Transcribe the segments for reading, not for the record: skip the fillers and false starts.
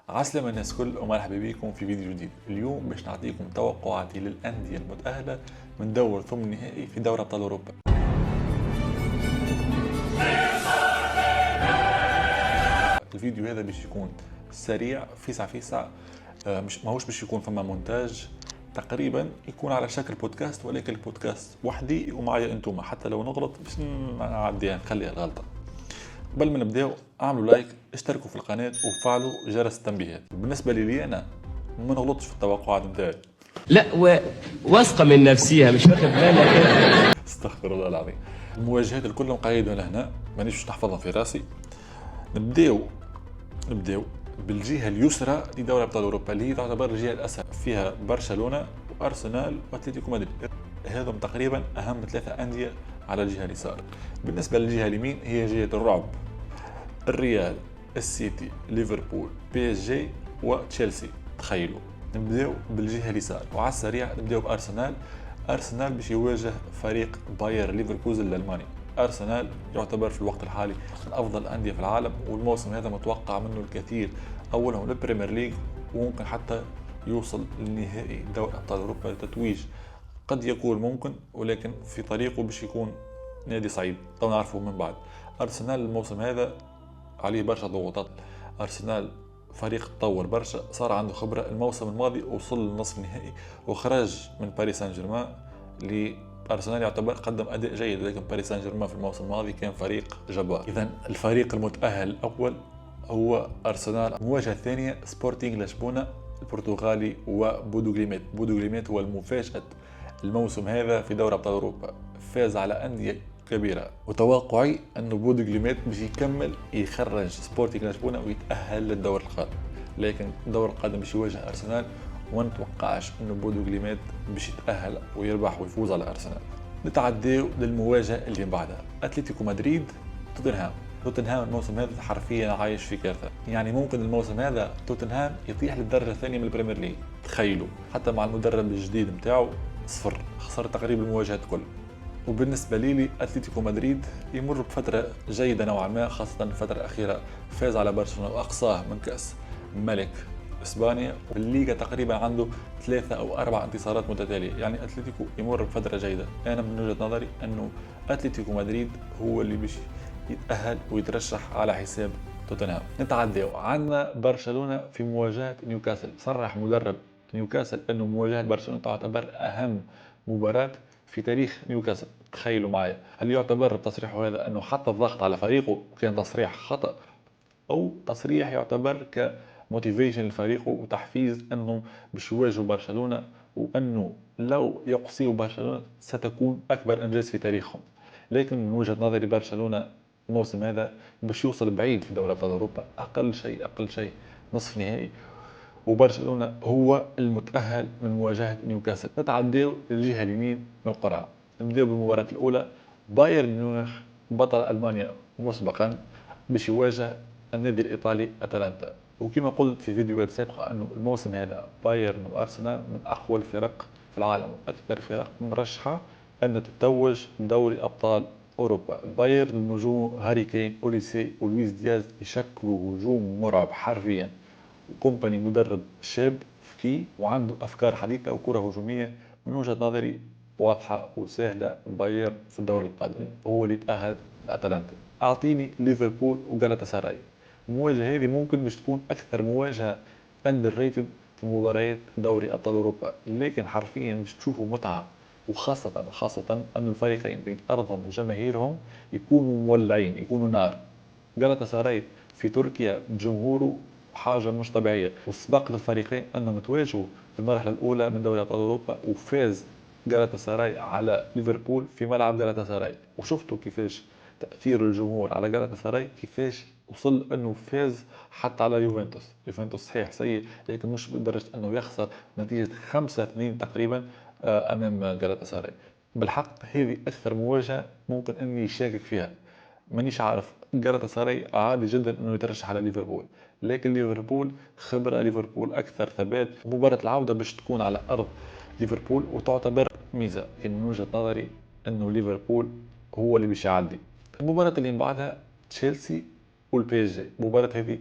عسلامة الناس كل ومرحبا بكم في فيديو جديد. اليوم باش نعطيكم توقعاتي للأندية المتأهلة من دور ثمن النهائي في دوري أبطال أوروبا. الفيديو هذا باش يكون سريع فيسع فيسع، مش ماهوش باش يكون فما مونتاج، تقريبا يكون على شكل بودكاست، ولكن البودكاست وحدي ومعايا انتم، حتى لو نغلط باش نعديها نخليها الغلطة. قبل ما نبداو اعملوا لايك، اشتركوا في القناة وفعلوا جرس التنبيهات. بالنسبة لي انا ما نغلطش في التوقعات نتاعي. لا واثقه من نفسها مش واخد بالك. استغفر الله العظيم. المواجهات الكل مقيدة لهنا، مانيش نحفظهم في راسي. نبداو بالجهة اليسرى لدوري ابطال اوروبا، اللي هي تعتبر الجهة الاسهل، فيها برشلونة وارسنال واتلتيكو مدريد. هذم تقريبا اهم ثلاثة اندية على الجهة اليسار. بالنسبة للجهة اليمين هي جهة الرعب: الريال، السيتي، ليفربول، بي اس جي وتشيلسي. تخيلوا. نبداو بالجهه اليسار وعلى السريع نبداو بارسنال. ارسنال باش يواجه فريق باير ليفركوزن الالماني. ارسنال يعتبر في الوقت الحالي من افضل الانديه في العالم، والموسم هذا متوقع منه الكثير، اولهم البريمير ليج، وممكن حتى يوصل لنهائي دوري ابطال اوروبا للتتويج. قد يكون ممكن، ولكن في طريقه باش يكون نادي صعيب، تو نعرفه من بعد. ارسنال الموسم هذا عليه برشا ضغوطات. ارسنال فريق تطور برشا، صار عنده خبره. الموسم الماضي وصل للنصف النهائي وخرج من باريس سان جيرمان، اللي ارسنال يعتبر قدم اداء جيد، لكن باريس سان جيرمان في الموسم الماضي كان فريق جبار. اذا الفريق المتاهل الاول هو ارسنال. المواجهه الثانيه سبورتينغ لشبونه البرتغالي وبودو جليميت. بودو جليميت هو المفاجاه الموسم هذا في دوري ابطال اوروبا، فاز على انديه كبيره، وتوقعي انه بودو جليميت باش يكمل يخرج سبورتينغ لشبونه ويتاهل للدور القادم. لكن الدور القادم باش يواجه ارسنال، وما نتوقعش انه بودو جليميت باش يتاهل ويربح ويفوز على ارسنال. نتعداو للمواجهه اللي بعدها: اتلتيكو مدريد توتنهام. توتنهام الموسم هذا حرفيا عايش في كارثه، يعني ممكن الموسم هذا توتنهام يطيح للدرجه الثانيه من البريمير ليج. تخيلوا، حتى مع المدرب الجديد نتاعو صفر، خسر تقريبا المواجهات كل. وبالنسبه لي اتلتيكو مدريد يمر بفتره جيده نوعا ما، خاصه الفتره الاخيره فاز على برشلونه واقصاه من كاس الملك اسبانيا، والليغا تقريبا عنده 3 أو 4 انتصارات متتاليه، يعني اتلتيكو يمر بفتره جيده. انا من وجهه نظري انه اتلتيكو مدريد هو اللي باش يتاهل ويترشح على حساب توتنهام. نتعداو عندنا برشلونه في مواجهه نيوكاسل. صرح مدرب نيوكاسل انه مواجهه برشلونه تعتبر اهم مباراه في تاريخ نيوكاسل. تخيلوا معي، هل يعتبر تصريحه هذا انه حط الضغط على فريقه وكان تصريح خطأ، او تصريح يعتبر كموتيفيشن لفريقه وتحفيز انه باش يواجهوا برشلونه، وانه لو يقصيوا برشلونه ستكون اكبر انجاز في تاريخهم؟ لكن من وجهه نظري برشلونه الموسم هذا باش يوصل بعيد في دوري ابطال اوروبا، اقل شيء نصف نهائي، وبرشلونه هو المتاهل من مواجهه نيوكاسل. نتعداو للجهه اليمين من القرعه. نبداو بالمباراه الاولى: بايرن ميونخ بطل المانيا مسبقا باش يواجه النادي الايطالي اتلانتا. وكما قلت في فيديوهات سابقه انه الموسم هذا بايرن وارسنال من اقوى الفرق في العالم، واكثر فرق مرشحه ان تتوج بدوري ابطال اوروبا. بايرن نجوم هاري كين، اوليسي ولويس دياز يشكلوا هجوم مرعب حرفيا. كومباني مدرب شاب ذكي وعنده افكار حديثه وكره هجوميه. من وجهه نظري واضحه وسهله، بايرن في الدوري القادم هو اللي تاهل لاتلانتا. اعطيني ليفربول وجالاتا سراي. المواجهه هذه ممكن باش تكون اكثر مواجهه اندر ريتد في مباريات دوري ابطال اوروبا، لكن حرفيا باش تشوفوا متعه، وخاصه ان الفريقين بين ارضهم وجماهيرهم يكونوا مولعين، يكونوا نار. جالاتا سراي في تركيا جمهوره حاجه مش طبيعيه، والسباق للفريقين انهم يتواجهوا في المرحله الاولى من دوري ابطال اوروبا، وفاز جالاتا سراي على ليفربول في ملعب جالاتا سراي. وشفتوا كيفاش تاثير الجمهور على جالاتا سراي، كيفاش وصل انه فاز حتى على يوفنتوس صحيح سيء، لكن مش بدرجه انه يخسر نتيجه 5-2 تقريبا امام جالاتا سراي. بالحق هذه اكثر مواجهه ممكن اني يشارك فيها. مانيش عارف، جالاتا سراي عادي جدا انه يترشح على ليفربول، لكن ليفربول خبره، ليفربول اكثر ثبات. مباراه العوده باش تكون على ارض ليفربول وتعتبر ميزه، لكن من وجهه نظري انه ليفربول هو اللي باش يعدي. المباراه اللي بعدها تشيلسي والبي اس جي. المباراه هذه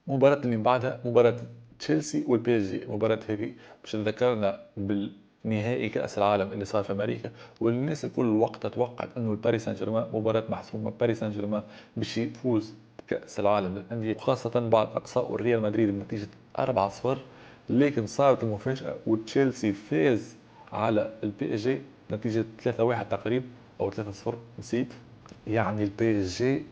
المباراة اللي من بعدها مباراة تشيلسي والبي اس جي. المباراة هذه باش تذكرنا بالنهائي كأس العالم اللي صار في أمريكا، والناس الكل وقتها توقعت أنه الباريس سان جيرمان مباراة محسومة، باريس سان جيرمان باش يفوز بكأس العالم للأندية، وخاصة بعد إقصاء الريال مدريد بنتيجة 4-0. لكن صارت المفاجأة وتشيلسي فاز على البي اس جي نتيجة 3-1 تقريبا أو 3-0 نسيت. يعني البي اس جي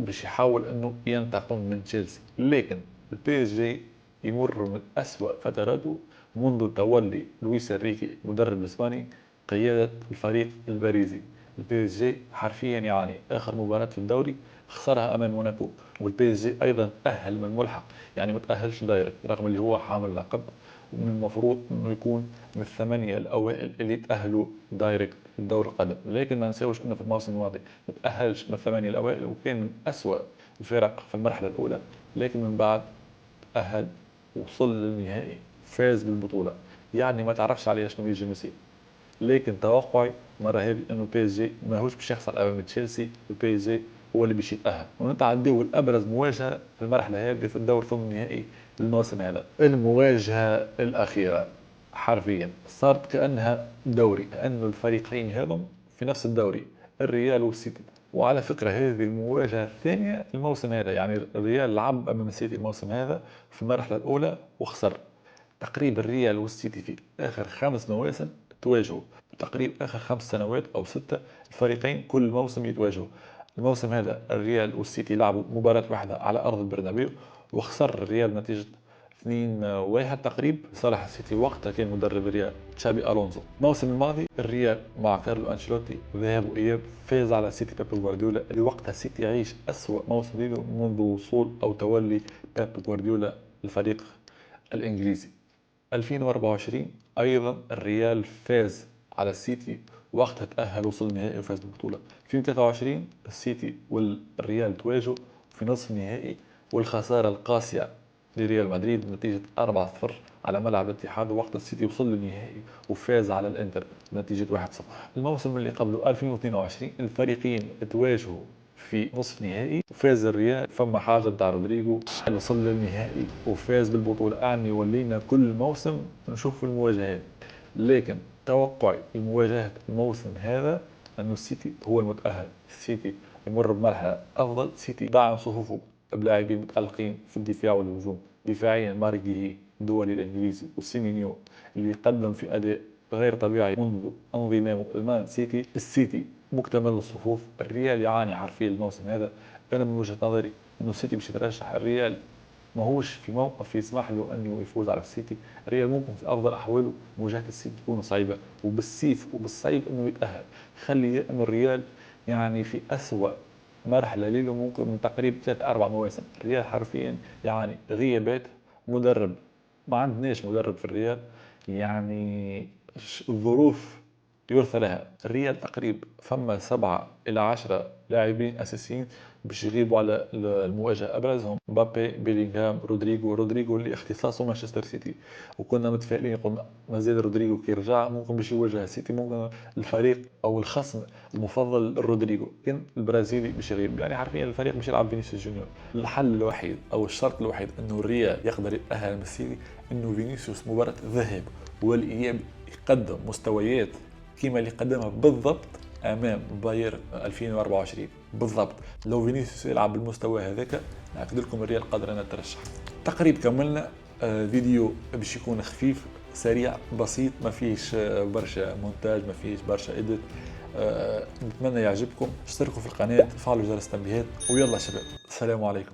باش يحاول انه ينتقم من تشيلسي، لكن البي اس جي يمر من اسوأ فتراته منذ تولي لويس انريكي المدرب الاسباني قيادة الفريق الباريزي. البي اس جي حرفيا يعني اخر مباراة في الدوري خسرها امام موناكو، والبي اس جي ايضا تأهل من ملحق، يعني ما تأهلش دايركت رغم اللي هو حامل لقب، ومن المفروض انه يكون من الثمانية الاوائل اللي تأهلوا دايركت لدور القدم. لكن ما نساوش انه في الموسم الماضي ما تأهلش من الثمانية الاوائل وكان من اسوأ الفرق في المرحلة الاولى، لكن من بعد تأهل وصل للنهائي فاز بالبطولة. يعني ما تعرفش عليه شنو يجي ميسي. لكن توقعي المره هذه انه البي اس جي ماهوش باش يخسر امام تشيلسي، البي اس جي هو اللي باش يتاهل. ونتعداو الابرز مواجهه في المرحله هذه في الدور ثم النهائي للموسم هذا، المواجهه الاخيره حرفيا صارت كانها دوري، كأن الفريقين هذم في نفس الدوري، الريال والسيتي. وعلى فكره هذه المواجهه الثانيه الموسم هذا، يعني الريال لعب امام السيتي الموسم هذا في المرحله الاولى وخسر. تقريبا الريال والسيتي في اخر 5 مواسم تواجهوا، تقريبا اخر 5 سنوات او 6 الفريقين كل موسم يتواجهوا. الموسم هذا الريال والسيتي لعبوا مباراة واحدة على ارض البرنابيو وخسر الريال نتيجة 2-1 تقريبا لصالح السيتي. وقتها كان مدرب الريال تشابي الونزو. الموسم الماضي الريال مع كارلو انشيلوتي ذهاب واياب فاز على السيتي بيب جوارديولا، اللي وقتها السيتي يعيش اسوأ موسم له منذ وصول او تولي بيب جوارديولا الفريق الانجليزي. 2024 ايضا الريال فاز على السيتي وقتها تأهل وصل النهائي وفاز بالبطولة. 2023 السيتي والريال تواجهوا في نصف النهائي والخسارة القاسية لريال مدريد بنتيجة 4-0 على ملعب الاتحاد، وقت السيتي وصل للنهائي وفاز على الانتر بنتيجة 1-0. الموسم اللي قبله 2022 الفريقين تواجهوا في نصف نهائي وفاز الريال، فما حاجه نتاع رودريجو وصل للنهائي وفاز بالبطوله. يعني ولينا كل موسم نشوف المواجهات، لكن توقعي المواجهه الموسم هذا انه السيتي هو المتاهل. السيتي يمر بمرحله افضل، السيتي دعم صفوفه بلاعبين متالقين في الدفاع والهجوم. دفاعيا مارجي الدولي الانجليزي وسيمينيو اللي قدم في اداء غير طبيعي منذ انضمامه المان سيتي. السيتي مكتمل الصفوف. الريال يعاني حرفيا الموسم هذا. انا من وجهه نظري انه السيتي باش يترشح، الريال ماهوش في موقف يسمح له انه يفوز على السيتي. الريال ممكن في افضل احواله مواجهه السيتي تكون صعيبه وبالسيف وبالصعيب انه يتاهل. خلي انه الريال يعني في اسوأ مرحله له ممكن من تقريبا 3-4 مواسم. الريال حرفيا يعني غيابات مدرب، ما عندناش مدرب في الريال، يعني الظروف يرثى لها. الريال تقريبا فما 7 إلى 10 لاعبين اساسيين باش يغيبوا على المواجهه، ابرزهم مبابي، بيلينغهام، رودريجو اللي اختصاصه مانشستر سيتي، وكنا متفائلين قلنا مازال رودريجو كي رجع ممكن باش يواجه السيتي، ممكن الفريق او الخصم المفضل رودريجو كان البرازيلي باش يغيب. يعني حرفيا الفريق باش يلعب فينيسيوس جونيور. الحل الوحيد او الشرط الوحيد انه الريال يقدر يتاهل من السيتي انه فينيسيوس مباراه الذهاب والاياب يقدم مستويات كما اللي قدمها بالضبط امام بايرن 2024 بالضبط. لو فينيسيوس يلعب بالمستوى هذاك ناكد لكم الريال قادر انها ترشح. تقريبا كملنا فيديو باش يكون خفيف سريع بسيط، ما فيش برشا مونتاج، ما فيش برشا اديت. نتمنى يعجبكم. اشتركوا في القناه، فعلوا جرس التنبيهات، ويلا شباب السلام عليكم.